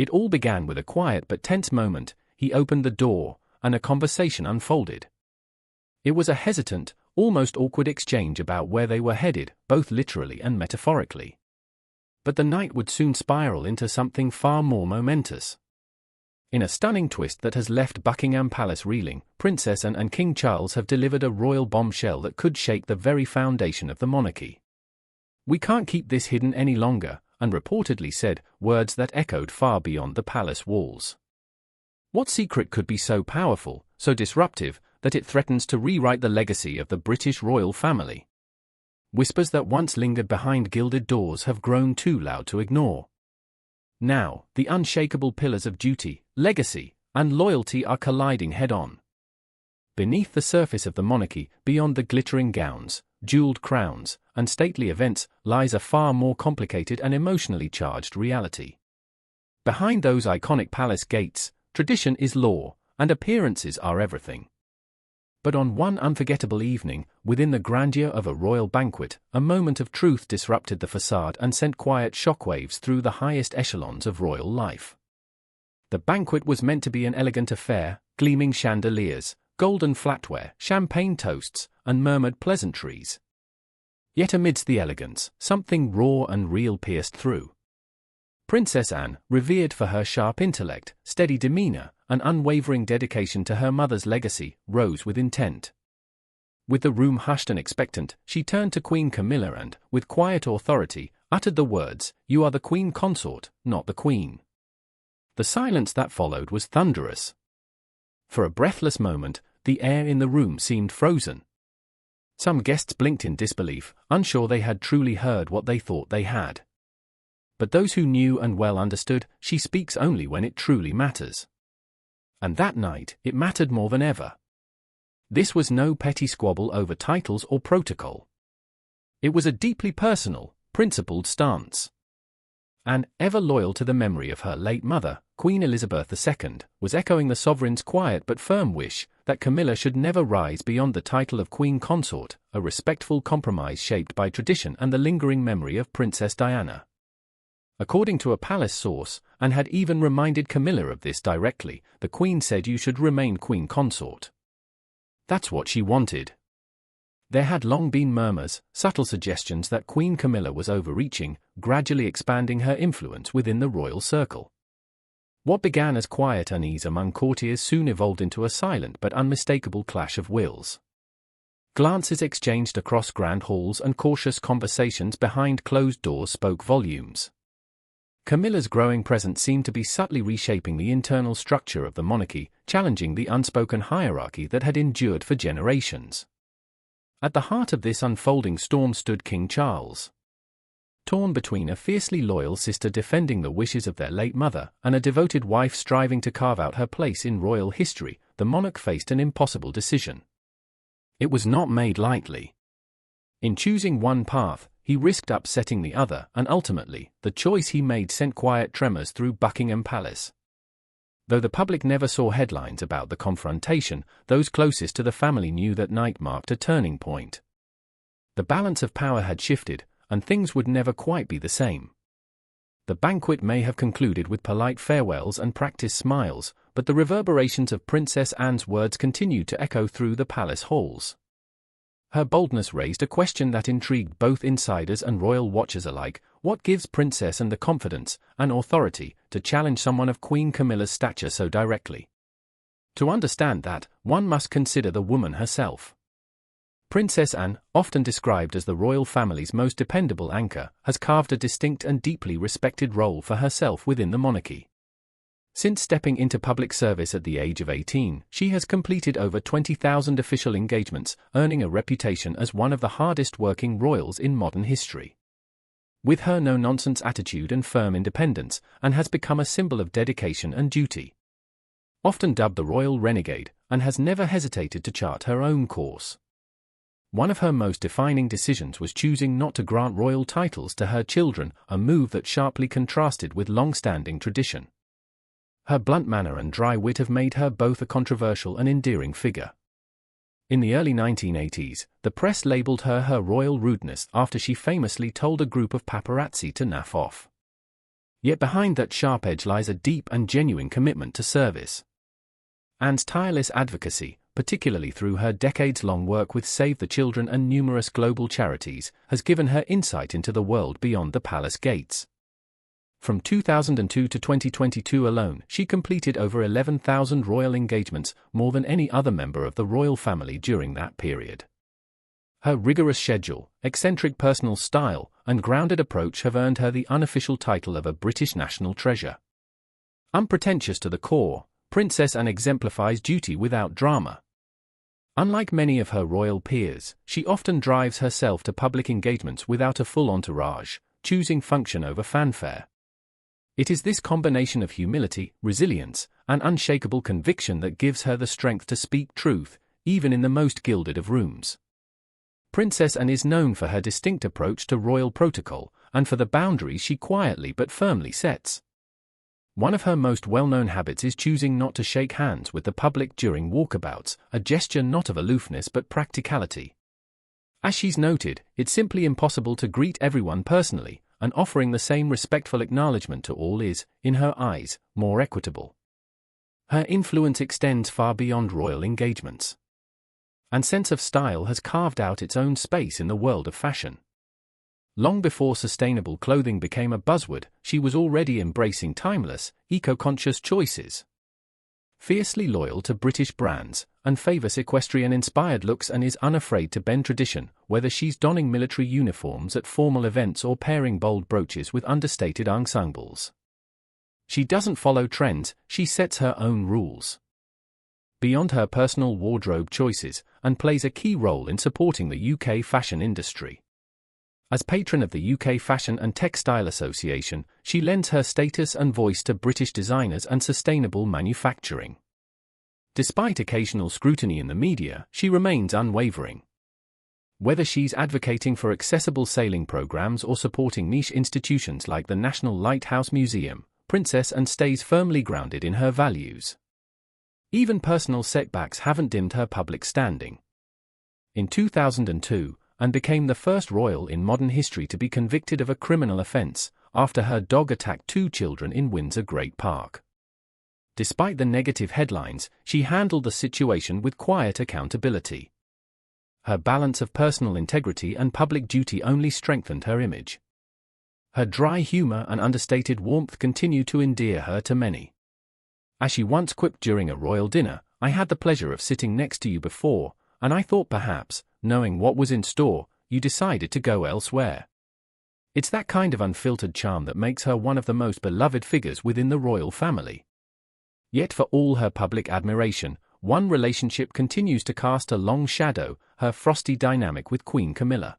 It all began with a quiet but tense moment. He opened the door, and a conversation unfolded. It was a hesitant, almost awkward exchange about where they were headed, both literally and metaphorically. But the night would soon spiral into something far more momentous. In a stunning twist that has left Buckingham Palace reeling, Princess Anne and King Charles have delivered a royal bombshell that could shake the very foundation of the monarchy. "We can't keep this hidden any longer," and reportedly said, words that echoed far beyond the palace walls. What secret could be so powerful, so disruptive, that it threatens to rewrite the legacy of the British royal family? Whispers that once lingered behind gilded doors have grown too loud to ignore. Now, the unshakable pillars of duty, legacy, and loyalty are colliding head-on. Beneath the surface of the monarchy, beyond the glittering gowns, jeweled crowns, and stately events, lies a far more complicated and emotionally charged reality. Behind those iconic palace gates, tradition is law, and appearances are everything. But on one unforgettable evening, within the grandeur of a royal banquet, a moment of truth disrupted the facade and sent quiet shockwaves through the highest echelons of royal life. The banquet was meant to be an elegant affair, gleaming chandeliers, golden flatware, champagne toasts, and murmured pleasantries. Yet amidst the elegance, something raw and real pierced through. Princess Anne, revered for her sharp intellect, steady demeanor, and unwavering dedication to her mother's legacy, rose with intent. With the room hushed and expectant, she turned to Queen Camilla and, with quiet authority, uttered the words, "You are the Queen Consort, not the Queen." The silence that followed was thunderous. For a breathless moment, the air in the room seemed frozen. Some guests blinked in disbelief, unsure they had truly heard what they thought they had. But those who knew and well understood, she speaks only when it truly matters. And that night, it mattered more than ever. This was no petty squabble over titles or protocol. It was a deeply personal, principled stance. Anne, ever loyal to the memory of her late mother, Queen Elizabeth II, was echoing the sovereign's quiet but firm wish that Camilla should never rise beyond the title of Queen Consort, a respectful compromise shaped by tradition and the lingering memory of Princess Diana. According to a palace source, and had even reminded Camilla of this directly, the Queen said you should remain Queen Consort. That's what she wanted. There had long been murmurs, subtle suggestions that Queen Camilla was overreaching, gradually expanding her influence within the royal circle. What began as quiet unease among courtiers soon evolved into a silent but unmistakable clash of wills. Glances exchanged across grand halls and cautious conversations behind closed doors spoke volumes. Camilla's growing presence seemed to be subtly reshaping the internal structure of the monarchy, challenging the unspoken hierarchy that had endured for generations. At the heart of this unfolding storm stood King Charles. Torn between a fiercely loyal sister defending the wishes of their late mother and a devoted wife striving to carve out her place in royal history, the monarch faced an impossible decision. It was not made lightly. In choosing one path, he risked upsetting the other, and ultimately, the choice he made sent quiet tremors through Buckingham Palace. Though the public never saw headlines about the confrontation, those closest to the family knew that night marked a turning point. The balance of power had shifted, and things would never quite be the same. The banquet may have concluded with polite farewells and practiced smiles, but the reverberations of Princess Anne's words continued to echo through the palace halls. Her boldness raised a question that intrigued both insiders and royal watchers alike: what gives Princess Anne the confidence and authority to challenge someone of Queen Camilla's stature so directly? To understand that, one must consider the woman herself. Princess Anne, often described as the royal family's most dependable anchor, has carved a distinct and deeply respected role for herself within the monarchy. Since stepping into public service at the age of 18, she has completed over 20,000 official engagements, earning a reputation as one of the hardest-working royals in modern history. With her no-nonsense attitude and firm independence, Anne has become a symbol of dedication and duty. Often dubbed the royal renegade, Anne has never hesitated to chart her own course. One of her most defining decisions was choosing not to grant royal titles to her children, a move that sharply contrasted with long-standing tradition. Her blunt manner and dry wit have made her both a controversial and endearing figure. In the early 1980s, the press labeled her royal rudeness after she famously told a group of paparazzi to naff off. Yet behind that sharp edge lies a deep and genuine commitment to service. Anne's tireless advocacy, particularly through her decades-long work with Save the Children and numerous global charities, has given her insight into the world beyond the palace gates. From 2002 to 2022 alone, she completed over 11,000 royal engagements, more than any other member of the royal family during that period. Her rigorous schedule, eccentric personal style, and grounded approach have earned her the unofficial title of a British national treasure. Unpretentious to the core, Princess Anne exemplifies duty without drama. Unlike many of her royal peers, she often drives herself to public engagements without a full entourage, choosing function over fanfare. It is this combination of humility, resilience, and unshakable conviction that gives her the strength to speak truth, even in the most gilded of rooms. Princess Anne is known for her distinct approach to royal protocol, and for the boundaries she quietly but firmly sets. One of her most well-known habits is choosing not to shake hands with the public during walkabouts, a gesture not of aloofness but practicality. As she's noted, it's simply impossible to greet everyone personally, and offering the same respectful acknowledgement to all is, in her eyes, more equitable. Her influence extends far beyond royal engagements. Anne's sense of style has carved out its own space in the world of fashion. Long before sustainable clothing became a buzzword, she was already embracing timeless, eco-conscious choices. Fiercely loyal to British brands, and favors equestrian-inspired looks and is unafraid to bend tradition, whether she's donning military uniforms at formal events or pairing bold brooches with understated ensembles. She doesn't follow trends, she sets her own rules. Beyond her personal wardrobe choices, Anne plays a key role in supporting the UK fashion industry. As patron of the UK Fashion and Textile Association, she lends her status and voice to British designers and sustainable manufacturing. Despite occasional scrutiny in the media, she remains unwavering. Whether she's advocating for accessible sailing programs or supporting niche institutions like the National Lighthouse Museum, Princess Anne stays firmly grounded in her values. Even personal setbacks haven't dimmed her public standing. In 2002, Anne became the first royal in modern history to be convicted of a criminal offence, after her dog attacked 2 children in Windsor Great Park. Despite the negative headlines, she handled the situation with quiet accountability. Her balance of personal integrity and public duty only strengthened her image. Her dry humour and understated warmth continue to endear her to many. As she once quipped during a royal dinner, "I had the pleasure of sitting next to you before, and I thought perhaps, knowing what was in store, you decided to go elsewhere." It's that kind of unfiltered charm that makes her one of the most beloved figures within the royal family. Yet for all her public admiration, one relationship continues to cast a long shadow, her frosty dynamic with Queen Camilla.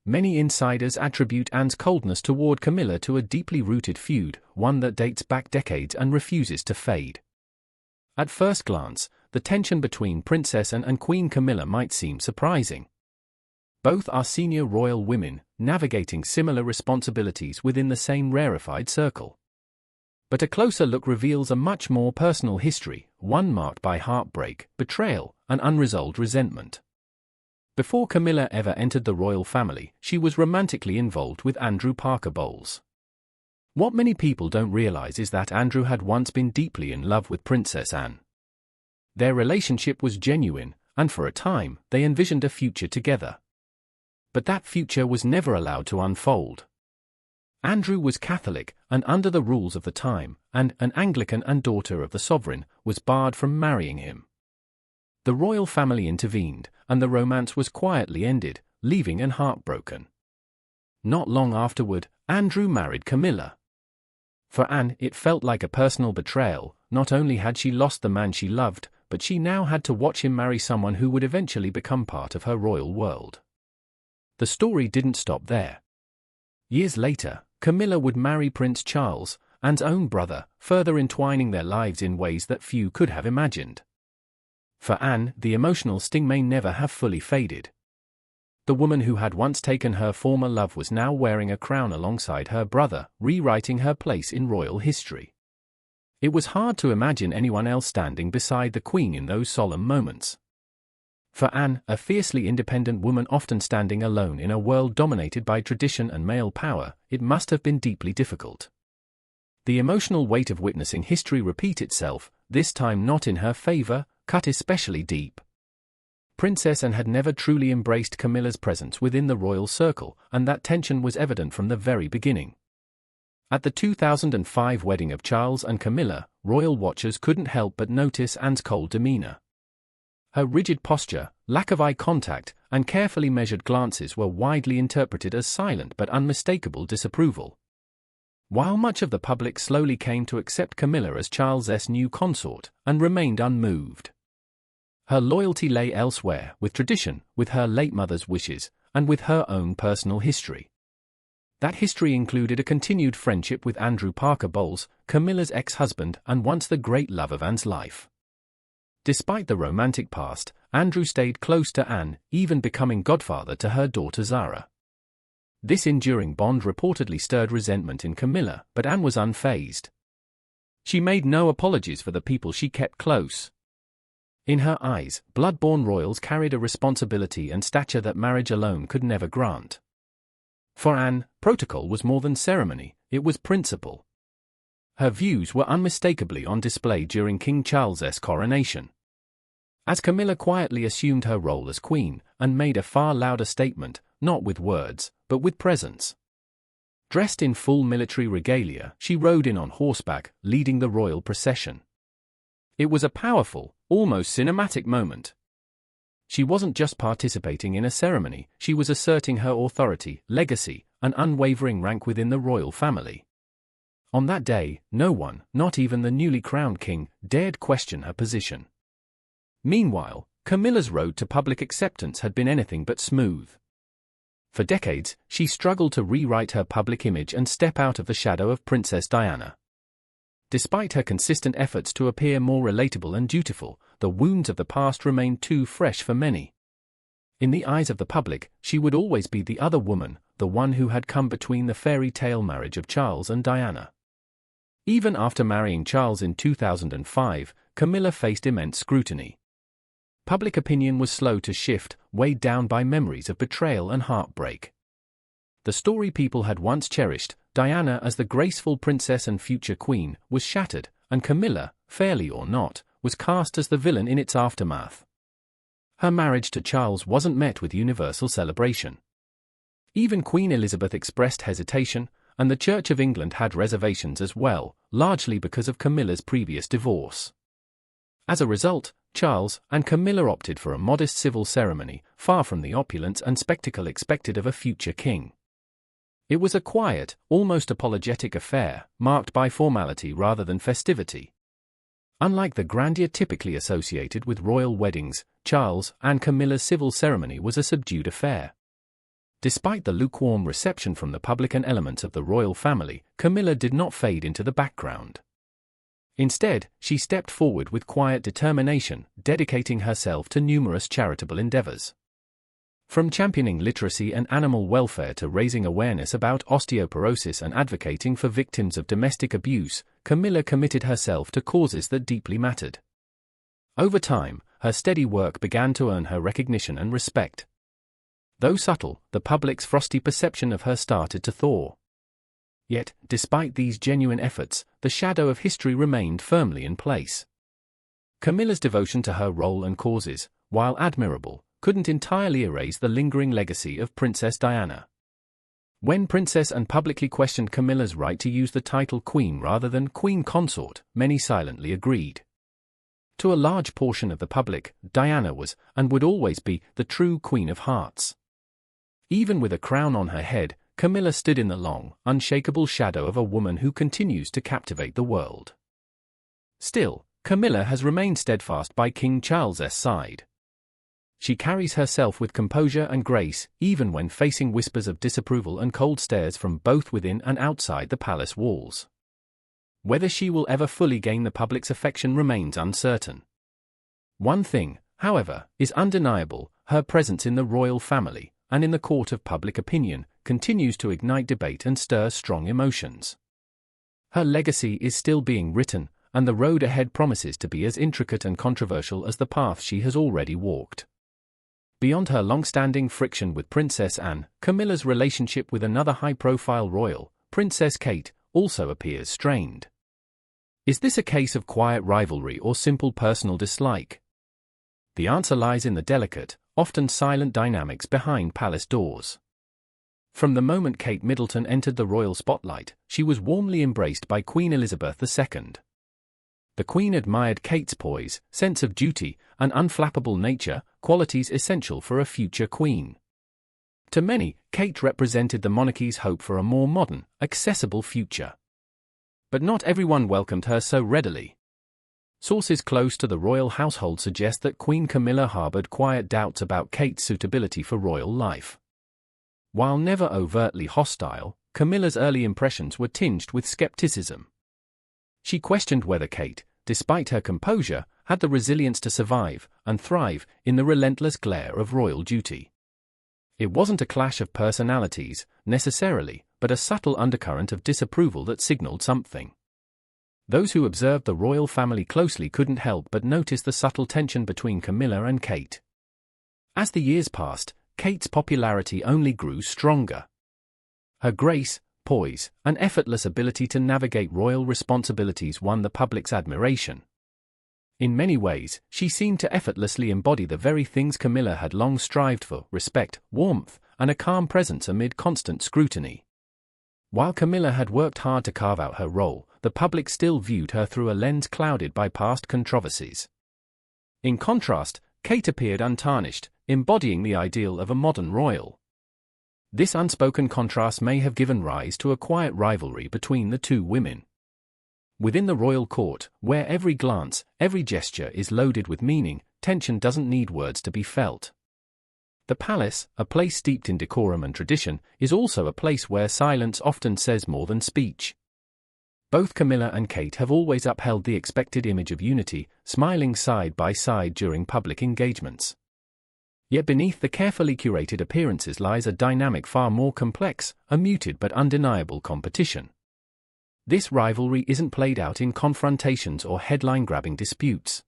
Many insiders attribute Anne's coldness toward Camilla to a deeply rooted feud, one that dates back decades and refuses to fade. At first glance, the tension between Princess Anne and Queen Camilla might seem surprising. Both are senior royal women, navigating similar responsibilities within the same rarefied circle. But a closer look reveals a much more personal history, one marked by heartbreak, betrayal, and unresolved resentment. Before Camilla ever entered the royal family, she was romantically involved with Andrew Parker Bowles. What many people don't realize is that Andrew had once been deeply in love with Princess Anne. Their relationship was genuine, and for a time, they envisioned a future together. But that future was never allowed to unfold. Andrew was Catholic, and under the rules of the time, and an Anglican and daughter of the sovereign, was barred from marrying him. The royal family intervened, and the romance was quietly ended, leaving Anne heartbroken. Not long afterward, Andrew married Camilla. For Anne, it felt like a personal betrayal. Not only had she lost the man she loved, but she now had to watch him marry someone who would eventually become part of her royal world. The story didn't stop there. Years later, Camilla would marry Prince Charles, Anne's own brother, further entwining their lives in ways that few could have imagined. For Anne, the emotional sting may never have fully faded. The woman who had once taken her former love was now wearing a crown alongside her brother, rewriting her place in royal history. It was hard to imagine anyone else standing beside the Queen in those solemn moments. For Anne, a fiercely independent woman often standing alone in a world dominated by tradition and male power, it must have been deeply difficult. The emotional weight of witnessing history repeat itself, this time not in her favor, cut especially deep. Princess Anne had never truly embraced Camilla's presence within the royal circle, and that tension was evident from the very beginning. At the 2005 wedding of Charles and Camilla, royal watchers couldn't help but notice Anne's cold demeanor. Her rigid posture, lack of eye contact, and carefully measured glances were widely interpreted as silent but unmistakable disapproval. While much of the public slowly came to accept Camilla as Charles's new consort, and remained unmoved. Her loyalty lay elsewhere, with tradition, with her late mother's wishes, and with her own personal history. That history included a continued friendship with Andrew Parker Bowles, Camilla's ex-husband and once the great love of Anne's life. Despite the romantic past, Andrew stayed close to Anne, even becoming godfather to her daughter Zara. This enduring bond reportedly stirred resentment in Camilla, but Anne was unfazed. She made no apologies for the people she kept close. In her eyes, blood-born royals carried a responsibility and stature that marriage alone could never grant. For Anne, protocol was more than ceremony, it was principle. Her views were unmistakably on display during King Charles's coronation. As Camilla quietly assumed her role as queen, and made a far louder statement, not with words, but with presence. Dressed in full military regalia, she rode in on horseback, leading the royal procession. It was a powerful, almost cinematic moment. She wasn't just participating in a ceremony, she was asserting her authority, legacy, and unwavering rank within the royal family. On that day, no one, not even the newly crowned king, dared question her position. Meanwhile, Camilla's road to public acceptance had been anything but smooth. For decades, she struggled to rewrite her public image and step out of the shadow of Princess Diana. Despite her consistent efforts to appear more relatable and dutiful, the wounds of the past remained too fresh for many. In the eyes of the public, she would always be the other woman, the one who had come between the fairy tale marriage of Charles and Diana. Even after marrying Charles in 2005, Camilla faced immense scrutiny. Public opinion was slow to shift, weighed down by memories of betrayal and heartbreak. The story people had once cherished, Diana as the graceful princess and future queen, was shattered, and Camilla, fairly or not, was cast as the villain in its aftermath. Her marriage to Charles wasn't met with universal celebration. Even Queen Elizabeth expressed hesitation, and the Church of England had reservations as well, largely because of Camilla's previous divorce. As a result, Charles and Camilla opted for a modest civil ceremony, far from the opulence and spectacle expected of a future king. It was a quiet, almost apologetic affair, marked by formality rather than festivity. Unlike the grandeur typically associated with royal weddings, Charles and Camilla's civil ceremony was a subdued affair. Despite the lukewarm reception from the public and elements of the royal family, Camilla did not fade into the background. Instead, she stepped forward with quiet determination, dedicating herself to numerous charitable endeavors. From championing literacy and animal welfare to raising awareness about osteoporosis and advocating for victims of domestic abuse, Camilla committed herself to causes that deeply mattered. Over time, her steady work began to earn her recognition and respect. Though subtle, the public's frosty perception of her started to thaw. Yet, despite these genuine efforts, the shadow of history remained firmly in place. Camilla's devotion to her role and causes, while admirable, couldn't entirely erase the lingering legacy of Princess Diana. When Princess Anne publicly questioned Camilla's right to use the title Queen rather than Queen Consort, many silently agreed. To a large portion of the public, Diana was, and would always be, the true Queen of Hearts. Even with a crown on her head, Camilla stood in the long, unshakable shadow of a woman who continues to captivate the world. Still, Camilla has remained steadfast by King Charles's side. She carries herself with composure and grace, even when facing whispers of disapproval and cold stares from both within and outside the palace walls. Whether she will ever fully gain the public's affection remains uncertain. One thing, however, is undeniable: her presence in the royal family, and in the court of public opinion, continues to ignite debate and stir strong emotions. Her legacy is still being written, and the road ahead promises to be as intricate and controversial as the path she has already walked. Beyond her long-standing friction with Princess Anne, Camilla's relationship with another high-profile royal, Princess Kate, also appears strained. Is this a case of quiet rivalry or simple personal dislike? The answer lies in the delicate, often silent dynamics behind palace doors. From the moment Kate Middleton entered the royal spotlight, she was warmly embraced by Queen Elizabeth II. The Queen admired Kate's poise, sense of duty, and unflappable nature, qualities essential for a future queen. To many, Kate represented the monarchy's hope for a more modern, accessible future. But not everyone welcomed her so readily. Sources close to the royal household suggest that Queen Camilla harbored quiet doubts about Kate's suitability for royal life. While never overtly hostile, Camilla's early impressions were tinged with skepticism. She questioned whether Kate, despite her composure, had the resilience to survive and thrive in the relentless glare of royal duty. It wasn't a clash of personalities, necessarily, but a subtle undercurrent of disapproval that signaled something. Those who observed the royal family closely couldn't help but notice the subtle tension between Camilla and Kate. As the years passed, Kate's popularity only grew stronger. Her grace, poise, and effortless ability to navigate royal responsibilities won the public's admiration. In many ways, she seemed to effortlessly embody the very things Camilla had long strived for: respect, warmth, and a calm presence amid constant scrutiny. While Camilla had worked hard to carve out her role, the public still viewed her through a lens clouded by past controversies. In contrast, Kate appeared untarnished, embodying the ideal of a modern royal. This unspoken contrast may have given rise to a quiet rivalry between the two women. Within the royal court, where every glance, every gesture is loaded with meaning, tension doesn't need words to be felt. The palace, a place steeped in decorum and tradition, is also a place where silence often says more than speech. Both Camilla and Kate have always upheld the expected image of unity, smiling side by side during public engagements. Yet beneath the carefully curated appearances lies a dynamic far more complex, a muted but undeniable competition. This rivalry isn't played out in confrontations or headline-grabbing disputes.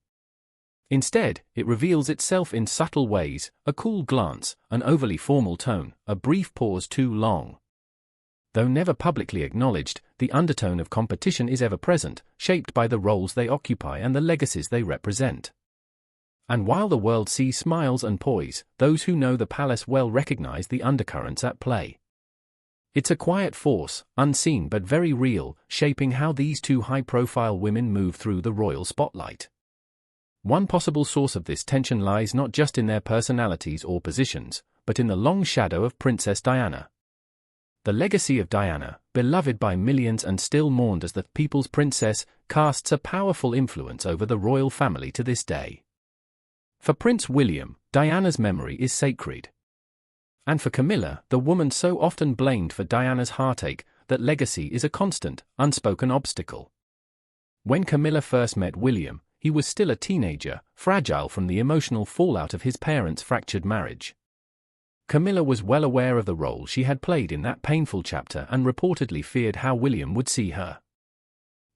Instead, it reveals itself in subtle ways: a cool glance, an overly formal tone, a brief pause too long. Though never publicly acknowledged, the undertone of competition is ever present, shaped by the roles they occupy and the legacies they represent. And while the world sees smiles and poise, those who know the palace well recognize the undercurrents at play. It's a quiet force, unseen but very real, shaping how these two high-profile women move through the royal spotlight. One possible source of this tension lies not just in their personalities or positions, but in the long shadow of Princess Diana. The legacy of Diana, beloved by millions and still mourned as the people's princess, casts a powerful influence over the royal family to this day. For Prince William, Diana's memory is sacred. And for Camilla, the woman so often blamed for Diana's heartache, that legacy is a constant, unspoken obstacle. When Camilla first met William, he was still a teenager, fragile from the emotional fallout of his parents' fractured marriage. Camilla was well aware of the role she had played in that painful chapter and reportedly feared how William would see her.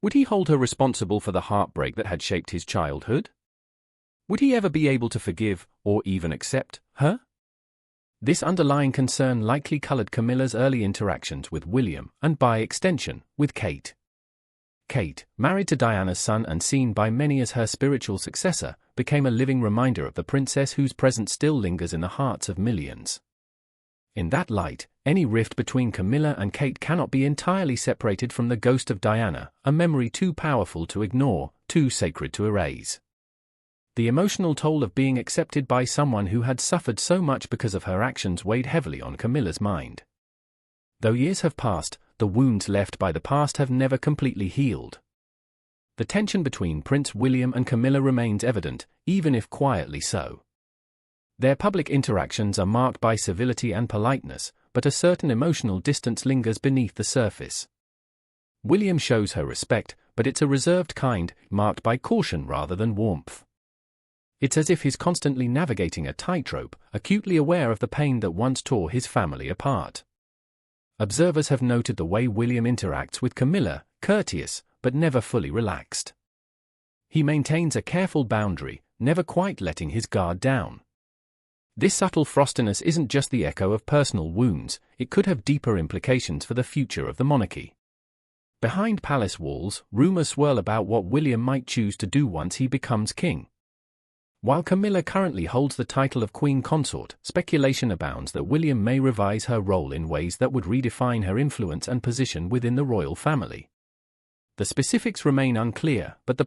Would he hold her responsible for the heartbreak that had shaped his childhood? Would he ever be able to forgive, or even accept, her? This underlying concern likely colored Camilla's early interactions with William, and by extension, with Kate. Kate, married to Diana's son and seen by many as her spiritual successor, became a living reminder of the princess whose presence still lingers in the hearts of millions. In that light, any rift between Camilla and Kate cannot be entirely separated from the ghost of Diana, a memory too powerful to ignore, too sacred to erase. The emotional toll of being accepted by someone who had suffered so much because of her actions weighed heavily on Camilla's mind. Though years have passed, the wounds left by the past have never completely healed. The tension between Prince William and Camilla remains evident, even if quietly so. Their public interactions are marked by civility and politeness, but a certain emotional distance lingers beneath the surface. William shows her respect, but it's a reserved kind, marked by caution rather than warmth. It's as if he's constantly navigating a tightrope, acutely aware of the pain that once tore his family apart. Observers have noted the way William interacts with Camilla, courteous, but never fully relaxed. He maintains a careful boundary, never quite letting his guard down. This subtle frostiness isn't just the echo of personal wounds, it could have deeper implications for the future of the monarchy. Behind palace walls, rumors swirl about what William might choose to do once he becomes king. While Camilla currently holds the title of Queen Consort, speculation abounds that William may revise her role in ways that would redefine her influence and position within the royal family. The specifics remain unclear, but the